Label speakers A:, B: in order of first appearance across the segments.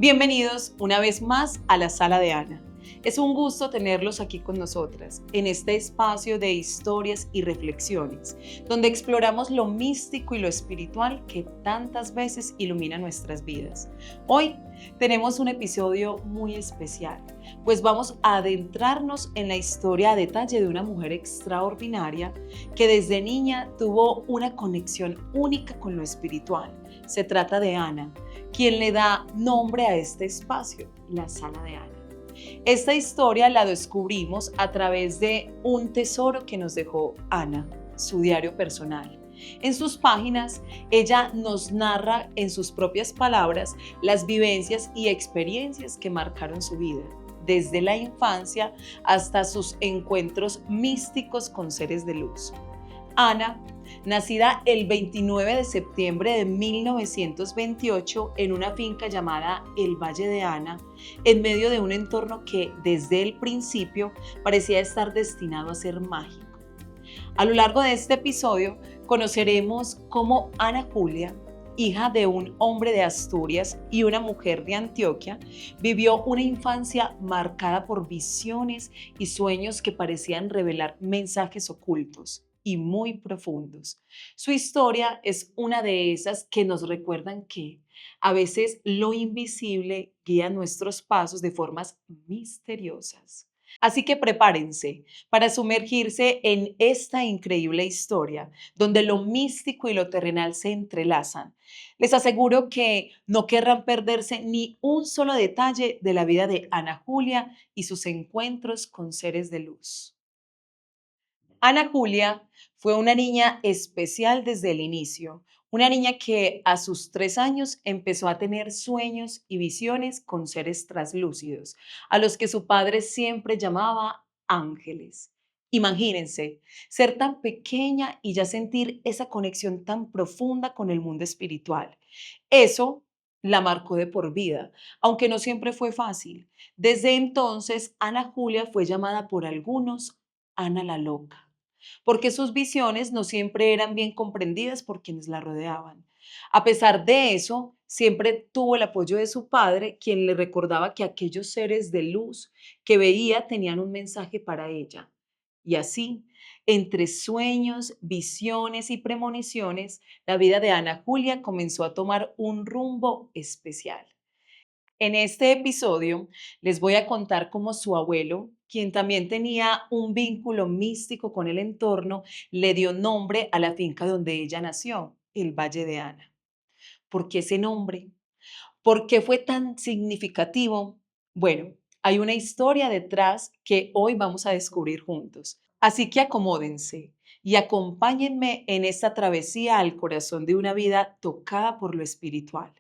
A: Bienvenidos una vez más a la Sala de Ana. Es un gusto tenerlos aquí con nosotras, en este espacio de historias y reflexiones, donde exploramos lo místico y lo espiritual que tantas veces ilumina nuestras vidas. Hoy tenemos un episodio muy especial, pues vamos a adentrarnos en la historia a detalle de una mujer extraordinaria que desde niña tuvo una conexión única con lo espiritual. Se trata de Ana, quien le da nombre a este espacio, la Sala de Ana. Esta historia la descubrimos a través de un tesoro que nos dejó Ana, su diario personal. En sus páginas, ella nos narra en sus propias palabras las vivencias y experiencias que marcaron su vida, desde la infancia hasta sus encuentros místicos con seres de luz. Ana, nacida el 29 de septiembre de 1928 en una finca llamada el Valle de Ana, en medio de un entorno que desde el principio parecía estar destinado a ser mágico. A lo largo de este episodio conoceremos cómo Ana Julia, hija de un hombre de Asturias y una mujer de Antioquia, vivió una infancia marcada por visiones y sueños que parecían revelar mensajes ocultos y muy profundos. Su historia es una de esas que nos recuerdan que a veces lo invisible guía nuestros pasos de formas misteriosas. Así que prepárense para sumergirse en esta increíble historia, donde lo místico y lo terrenal se entrelazan. Les aseguro que no querrán perderse ni un solo detalle de la vida de Ana Julia y sus encuentros con seres de luz. Ana Julia fue una niña especial desde el inicio, una niña que a sus 3 años empezó a tener sueños y visiones con seres translúcidos, a los que su padre siempre llamaba ángeles. Imagínense, ser tan pequeña y ya sentir esa conexión tan profunda con el mundo espiritual. Eso la marcó de por vida, aunque no siempre fue fácil. Desde entonces, Ana Julia fue llamada por algunos Ana la Loca porque sus visiones no siempre eran bien comprendidas por quienes la rodeaban. A pesar de eso, siempre tuvo el apoyo de su padre, quien le recordaba que aquellos seres de luz que veía tenían un mensaje para ella. Y así, entre sueños, visiones y premoniciones, la vida de Ana Julia comenzó a tomar un rumbo especial. En este episodio les voy a contar cómo su abuelo, quien también tenía un vínculo místico con el entorno, le dio nombre a la finca donde ella nació, el Valle de Ana. ¿Por qué ese nombre? ¿Por qué fue tan significativo? Bueno, hay una historia detrás que hoy vamos a descubrir juntos. Así que acomódense y acompáñenme en esta travesía al corazón de una vida tocada por lo espiritual.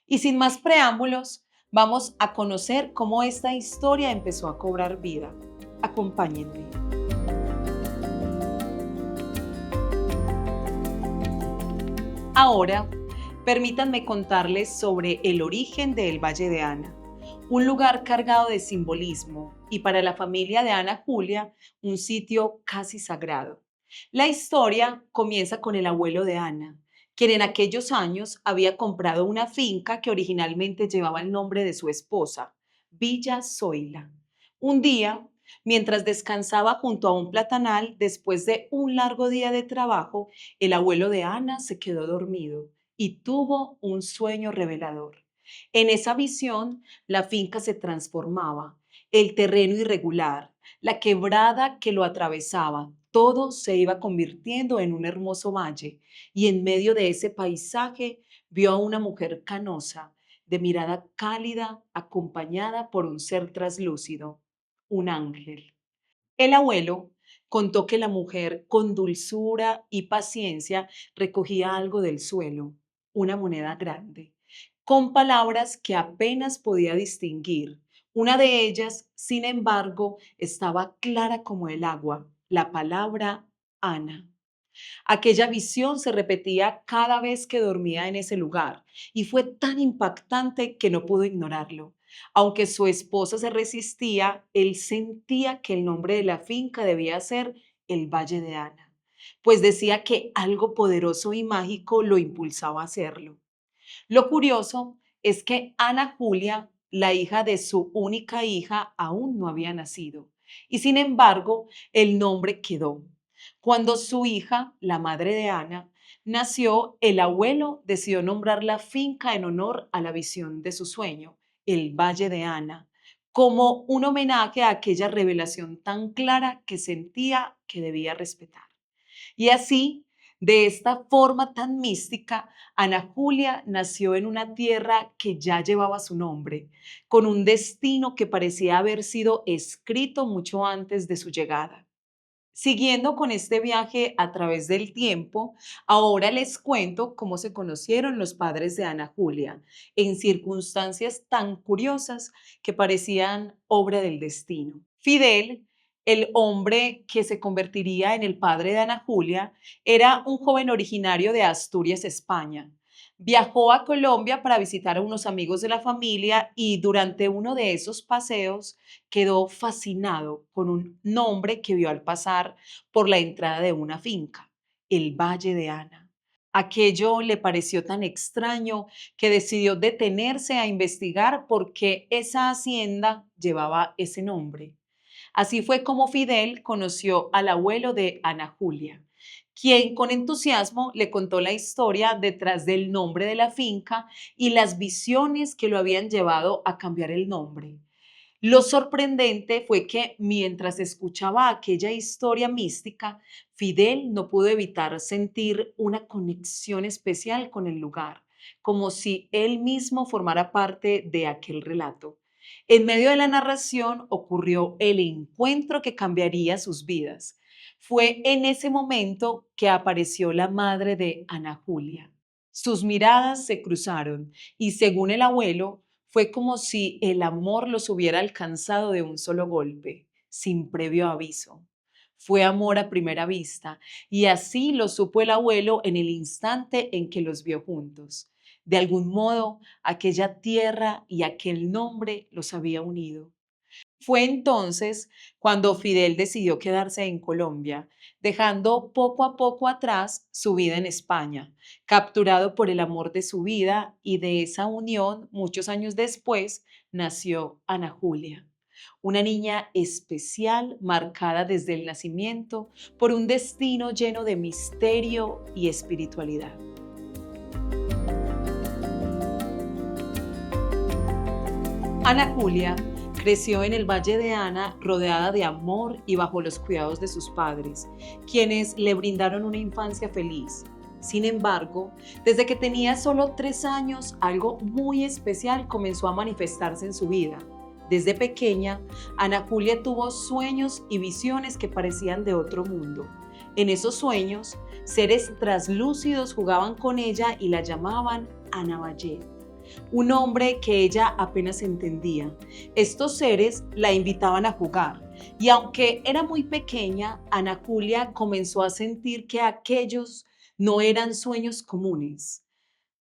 A: Y sin más preámbulos, vamos a conocer cómo esta historia empezó a cobrar vida. Acompáñenme. Ahora, permítanme contarles sobre el origen del Valle de Ana, un lugar cargado de simbolismo y para la familia de Ana Julia, un sitio casi sagrado. La historia comienza con el abuelo de Ana, quien en aquellos años había comprado una finca que originalmente llevaba el nombre de su esposa, Villa Zoila. Un día, mientras descansaba junto a un platanal después de un largo día de trabajo, el abuelo de Ana se quedó dormido y tuvo un sueño revelador. En esa visión, la finca se transformaba, el terreno irregular, la quebrada que lo atravesaba, todo se iba convirtiendo en un hermoso valle y en medio de ese paisaje vio a una mujer canosa, de mirada cálida, acompañada por un ser traslúcido, un ángel. El abuelo contó que la mujer, con dulzura y paciencia, recogía algo del suelo, una moneda grande, con palabras que apenas podía distinguir. Una de ellas, sin embargo, estaba clara como el agua, la palabra Ana. Aquella visión se repetía cada vez que dormía en ese lugar y fue tan impactante que no pudo ignorarlo. Aunque su esposa se resistía, él sentía que el nombre de la finca debía ser el Valle de Ana, pues decía que algo poderoso y mágico lo impulsaba a hacerlo. Lo curioso es que Ana Julia, la hija de su única hija, aún no había nacido. Y sin embargo, el nombre quedó. Cuando su hija, la madre de Ana, nació, el abuelo decidió nombrar la finca en honor a la visión de su sueño, el Valle de Ana, como un homenaje a aquella revelación tan clara que sentía que debía respetar. Y así, de esta forma tan mística, Ana Julia nació en una tierra que ya llevaba su nombre, con un destino que parecía haber sido escrito mucho antes de su llegada. Siguiendo con este viaje a través del tiempo, ahora les cuento cómo se conocieron los padres de Ana Julia, en circunstancias tan curiosas que parecían obra del destino. Fidel, el hombre que se convertiría en el padre de Ana Julia, era un joven originario de Asturias, España. Viajó a Colombia para visitar a unos amigos de la familia y durante uno de esos paseos quedó fascinado con un nombre que vio al pasar por la entrada de una finca, el Valle de Ana. Aquello le pareció tan extraño que decidió detenerse a investigar por qué esa hacienda llevaba ese nombre. Así fue como Fidel conoció al abuelo de Ana Julia, quien con entusiasmo le contó la historia detrás del nombre de la finca y las visiones que lo habían llevado a cambiar el nombre. Lo sorprendente fue que mientras escuchaba aquella historia mística, Fidel no pudo evitar sentir una conexión especial con el lugar, como si él mismo formara parte de aquel relato. En medio de la narración ocurrió el encuentro que cambiaría sus vidas. Fue en ese momento que apareció la madre de Ana Julia. Sus miradas se cruzaron y, según el abuelo, fue como si el amor los hubiera alcanzado de un solo golpe, sin previo aviso. Fue amor a primera vista, y así lo supo el abuelo en el instante en que los vio juntos. De algún modo, aquella tierra y aquel nombre los había unido. Fue entonces cuando Fidel decidió quedarse en Colombia, dejando poco a poco atrás su vida en España, capturado por el amor de su vida, y de esa unión, muchos años después, nació Ana Julia, una niña especial marcada desde el nacimiento por un destino lleno de misterio y espiritualidad. Ana Julia creció en el Valle de Ana rodeada de amor y bajo los cuidados de sus padres, quienes le brindaron una infancia feliz. Sin embargo, desde que tenía solo 3 años, algo muy especial comenzó a manifestarse en su vida. Desde pequeña, Ana Julia tuvo sueños y visiones que parecían de otro mundo. En esos sueños, seres traslúcidos jugaban con ella y la llamaban Ana Vallet, un hombre que ella apenas entendía. Estos seres la invitaban a jugar y aunque era muy pequeña, Ana Julia comenzó a sentir que aquellos no eran sueños comunes.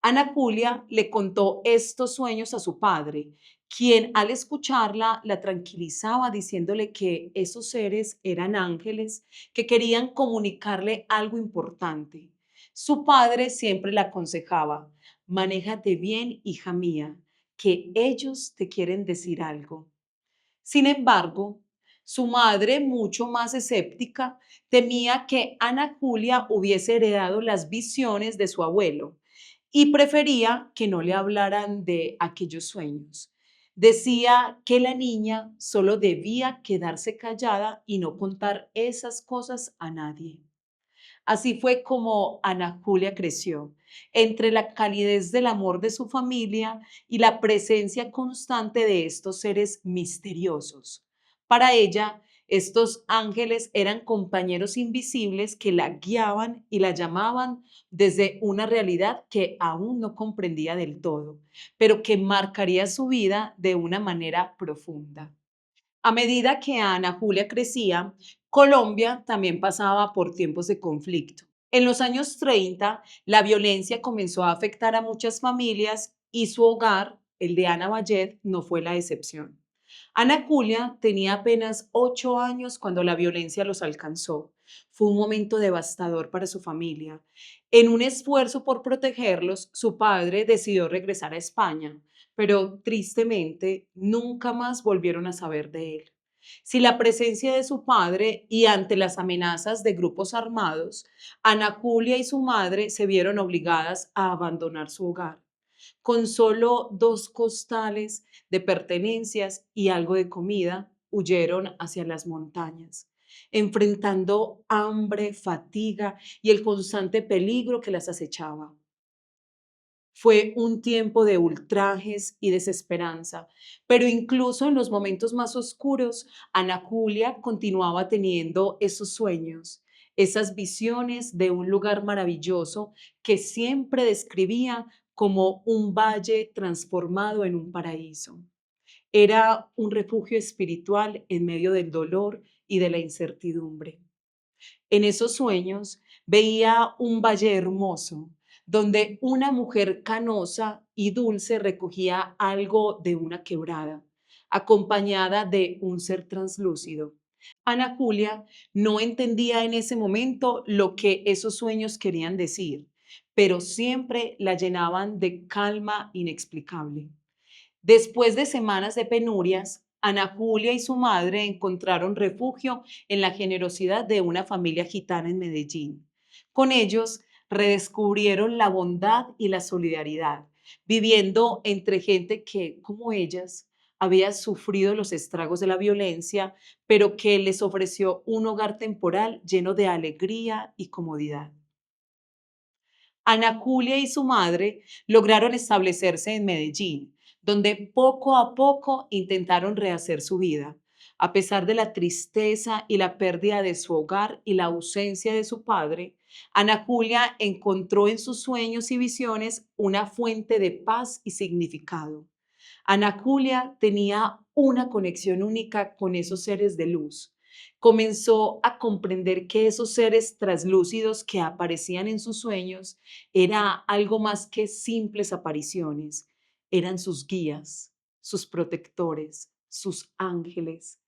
A: Ana Julia le contó estos sueños a su padre, quien al escucharla la tranquilizaba diciéndole que esos seres eran ángeles que querían comunicarle algo importante. Su padre siempre la aconsejaba: manéjate bien, hija mía, que ellos te quieren decir algo. Sin embargo, su madre, mucho más escéptica, temía que Ana Julia hubiese heredado las visiones de su abuelo y prefería que no le hablaran de aquellos sueños. Decía que la niña solo debía quedarse callada y no contar esas cosas a nadie. Así fue como Ana Julia creció, entre la calidez del amor de su familia y la presencia constante de estos seres misteriosos. Para ella, estos ángeles eran compañeros invisibles que la guiaban y la llamaban desde una realidad que aún no comprendía del todo, pero que marcaría su vida de una manera profunda. A medida que Ana Julia crecía, Colombia también pasaba por tiempos de conflicto. En los años 30, la violencia comenzó a afectar a muchas familias y su hogar, el de Ana Vallet, no fue la excepción. Ana Julia tenía apenas 8 años cuando la violencia los alcanzó. Fue un momento devastador para su familia. En un esfuerzo por protegerlos, su padre decidió regresar a España, pero tristemente nunca más volvieron a saber de él. Sin la presencia de su padre y ante las amenazas de grupos armados, Ana Julia y su madre se vieron obligadas a abandonar su hogar. Con solo 2 costales de pertenencias y algo de comida, huyeron hacia las montañas, enfrentando hambre, fatiga y el constante peligro que las acechaba. Fue un tiempo de ultrajes y desesperanza, pero incluso en los momentos más oscuros, Ana Julia continuaba teniendo esos sueños, esas visiones de un lugar maravilloso que siempre describía como un valle transformado en un paraíso. Era un refugio espiritual en medio del dolor y de la incertidumbre. En esos sueños veía un valle hermoso, donde una mujer canosa y dulce recogía algo de una quebrada, acompañada de un ser translúcido. Ana Julia no entendía en ese momento lo que esos sueños querían decir, pero siempre la llenaban de calma inexplicable. Después de semanas de penurias, Ana Julia y su madre encontraron refugio en la generosidad de una familia gitana en Medellín. Con ellos redescubrieron la bondad y la solidaridad, viviendo entre gente que, como ellas, había sufrido los estragos de la violencia, pero que les ofreció un hogar temporal lleno de alegría y comodidad. Ana Julia y su madre lograron establecerse en Medellín, donde poco a poco intentaron rehacer su vida. A pesar de la tristeza y la pérdida de su hogar y la ausencia de su padre, Ana Julia encontró en sus sueños y visiones una fuente de paz y significado. Ana Julia tenía una conexión única con esos seres de luz. Comenzó a comprender que esos seres traslúcidos que aparecían en sus sueños era algo más que simples apariciones, eran sus guías, sus protectores, sus ángeles.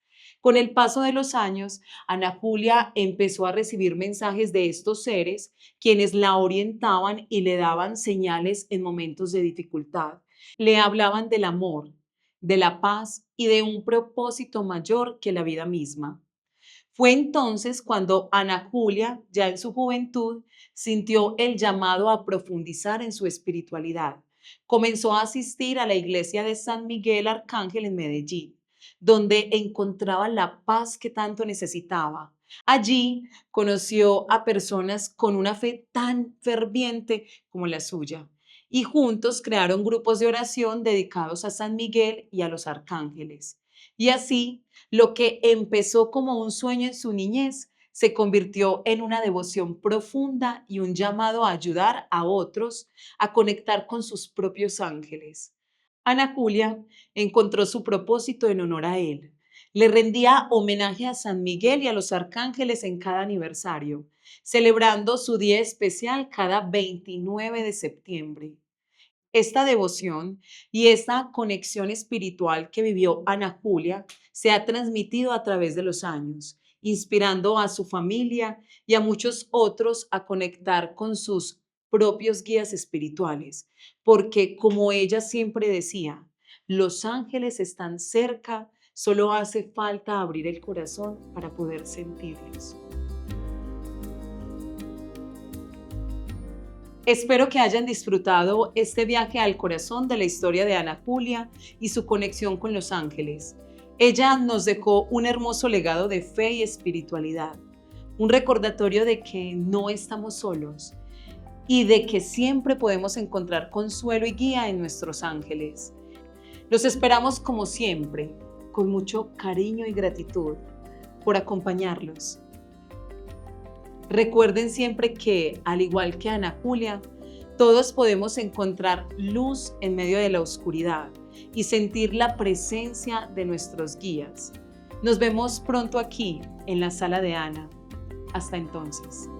A: Con el paso de los años, Ana Julia empezó a recibir mensajes de estos seres, quienes la orientaban y le daban señales en momentos de dificultad. Le hablaban del amor, de la paz y de un propósito mayor que la vida misma. Fue entonces cuando Ana Julia, ya en su juventud, sintió el llamado a profundizar en su espiritualidad. Comenzó a asistir a la iglesia de San Miguel Arcángel en Medellín, donde encontraba la paz que tanto necesitaba. Allí conoció a personas con una fe tan ferviente como la suya y juntos crearon grupos de oración dedicados a San Miguel y a los arcángeles. Y así, lo que empezó como un sueño en su niñez se convirtió en una devoción profunda y un llamado a ayudar a otros a conectar con sus propios ángeles. Ana Julia encontró su propósito en honor a él. Le rendía homenaje a San Miguel y a los arcángeles en cada aniversario, celebrando su día especial cada 29 de septiembre. Esta devoción y esta conexión espiritual que vivió Ana Julia se ha transmitido a través de los años, inspirando a su familia y a muchos otros a conectar con sus propios guías espirituales, porque como ella siempre decía, los ángeles están cerca, solo hace falta abrir el corazón para poder sentirlos. Espero que hayan disfrutado este viaje al corazón de la historia de Ana Julia y su conexión con los ángeles. Ella nos dejó un hermoso legado de fe y espiritualidad, un recordatorio de que no estamos solos y de que siempre podemos encontrar consuelo y guía en nuestros ángeles. Los esperamos como siempre, con mucho cariño y gratitud por acompañarlos. Recuerden siempre que, al igual que Ana Julia, todos podemos encontrar luz en medio de la oscuridad y sentir la presencia de nuestros guías. Nos vemos pronto aquí en la sala de Ana. Hasta entonces.